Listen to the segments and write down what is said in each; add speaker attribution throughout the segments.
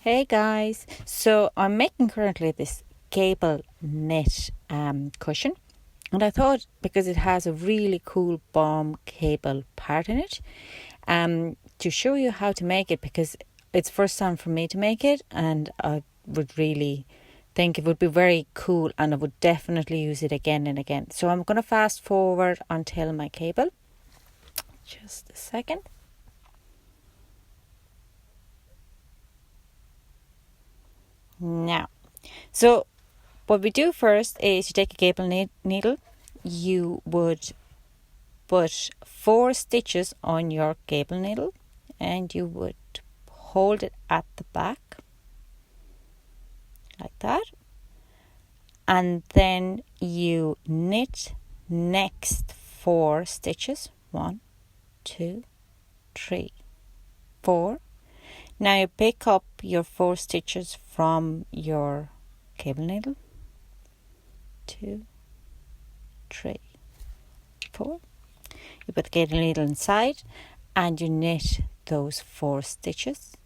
Speaker 1: Hey guys, so I'm making currently this cable knit cushion, and I thought because it has a really cool bomb cable part in it, to show you how to make it, because it's first time for me to make it, and I would really think it would be very cool, and I would definitely use it again and again. So I'm going to fast forward until my cable. Just a second. Now, so what we do first is you take a cable needle. You would put 4 stitches on your cable needle, and you would hold it at the back like that, and then you knit next 4 stitches. 1, 2, 3, 4. Now you pick up your 4 stitches from your cable needle. 2, 3, 4. You put the cable needle inside and you knit those 4 stitches.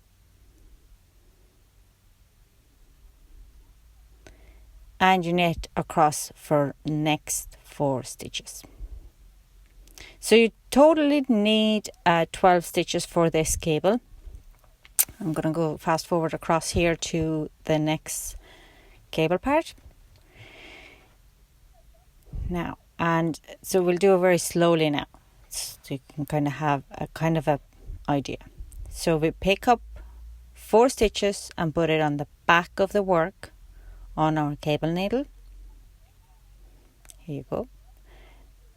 Speaker 1: And you knit across for next 4 stitches. So you totally need 12 stitches for this cable. I'm going to go fast forward across here to the next cable part. Now, and so we'll do it very slowly now, so you can kind of have a idea. So we pick up 4 stitches and put it on the back of the work on our cable needle. Here you go.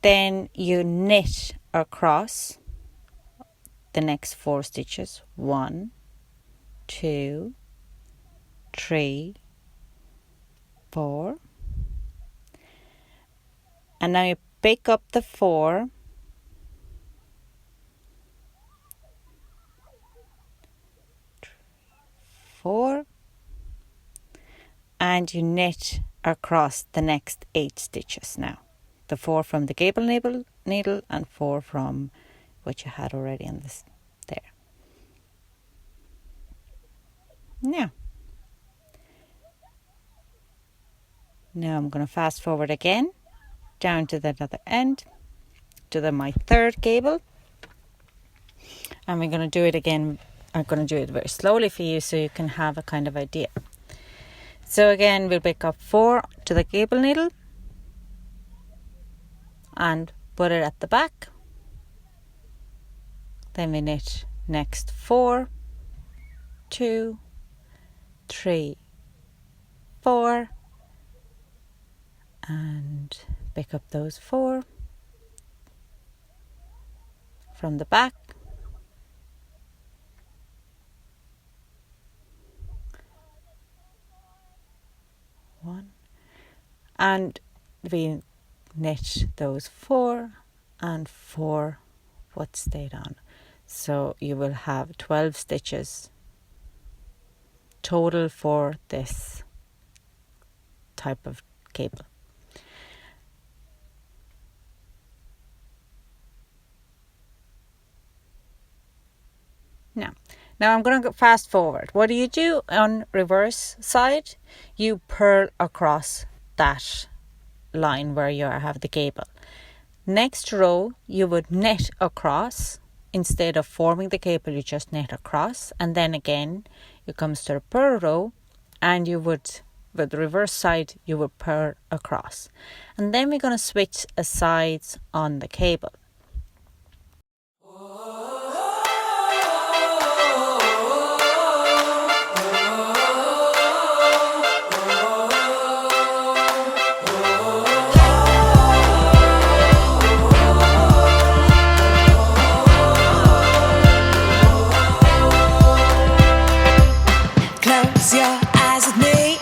Speaker 1: Then you knit across the next 4 stitches. 1, 2, 3, 4. And now you pick up the 4 and you knit across the next 8 stitches now. The 4 from the cable needle and 4 from what you had already in this there. Now I'm going to fast forward again down to the other end, to my 3rd cable, and we're going to do it again. I'm going to do it very slowly for you so you can have a kind of idea. So again, we'll pick up 4 to the cable needle and put it at the back. Then we knit next 4, 2, 3, 4, and pick up those 4 from the back. One, and we knit those 4 and 4 what stayed on. So you will have 12 stitches total for this type of cable. Now I'm going to fast forward. What do you do on reverse side? You purl across that line where you have the cable. Next row you would knit across. Instead of forming the cable, you just knit across, and then again it comes to the purl row, and you would, with the reverse side, you would purl across. And then we're going to switch sides on the cable.
Speaker 2: Close your eyes with me,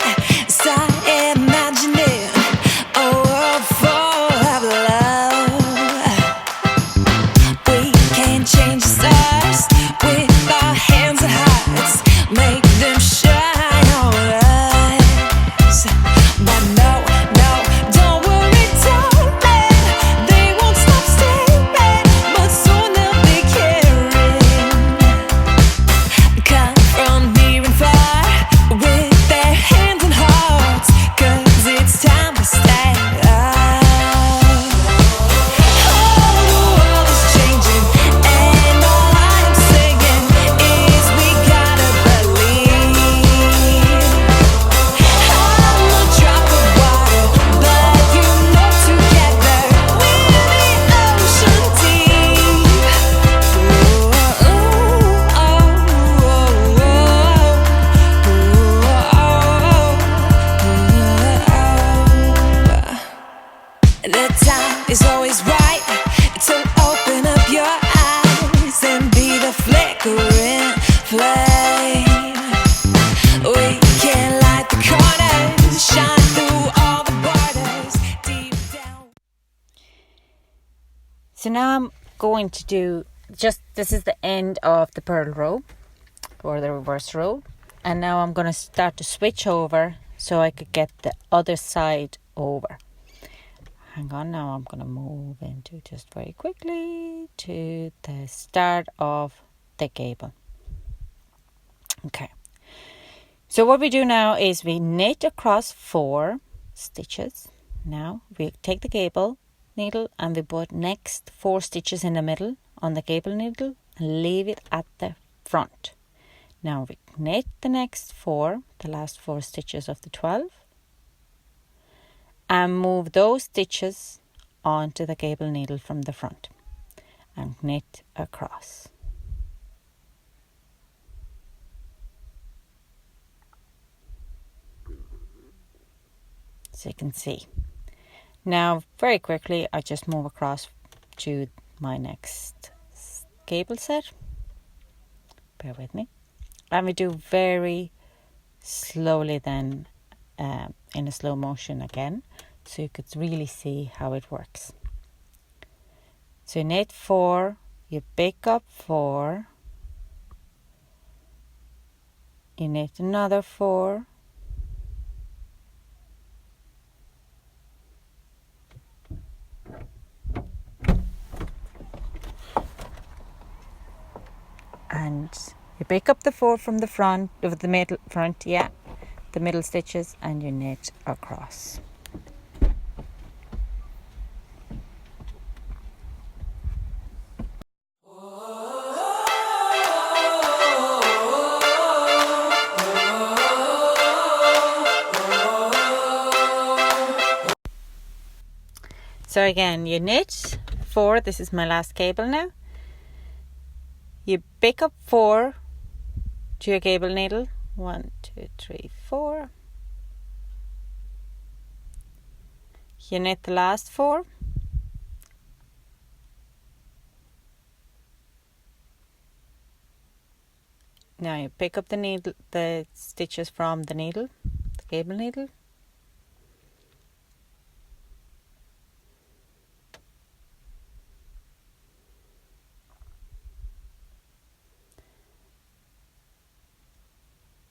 Speaker 2: start imagining a world full of love.
Speaker 1: So now I'm going to do this is the end of the purl row or the reverse row, and now I'm going to start to switch over so I could get the other side over. Hang on, now I'm going to move into just very quickly to the start of the gable. Okay, so what we do now is we knit across 4 stitches. Now we take the gable needle and we put next 4 stitches in the middle on the gable needle and leave it at the front. Now we knit the next 4, the last 4 stitches of the 12, and move those stitches onto the gable needle from the front and knit across. So you can see. Now very quickly I just move across to my next gable set. Bear with me. And we do very slowly then in a slow motion again, so you could really see how it works. So you knit 4, you pick up 4, you knit another 4, and you pick up the 4 from the front of the middle front, the middle stitches, and you knit across. So again, you knit 4, this is my last gable now. You pick up 4 to your gable needle, 1, 2, 3, 4. You knit the last 4. Now you pick up the needle, the stitches from the needle, the gable needle.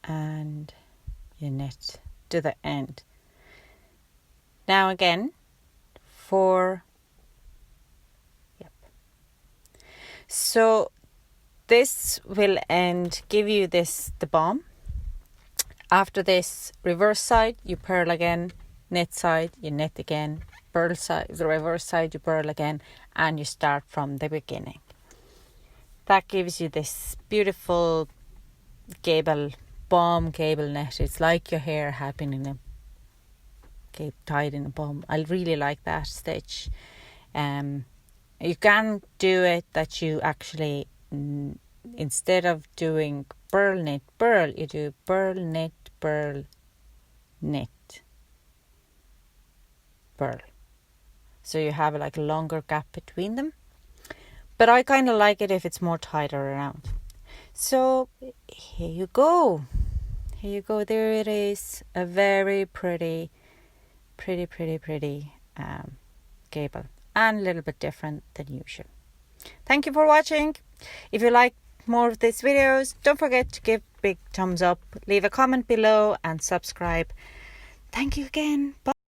Speaker 1: And you knit to the end. Now again, 4. So this will give you the bomb. After this, reverse side, you purl again, knit side, you knit again, purl side, the reverse side, you purl again, and you start from the beginning. That gives you this beautiful bomb gable net. It's like your hair had been tied in a bomb. I really like that stitch. You can do it that you actually, instead of doing purl, knit, purl, you do purl, knit, purl. So you have like a longer gap between them. But I kind of like it if it's more tighter around. So here you go. There it is. A very pretty gable, and a little bit different than usual. Thank you for watching. If you like more of these videos, don't forget to give big thumbs up, leave a comment below, and subscribe. Thank you again. Bye.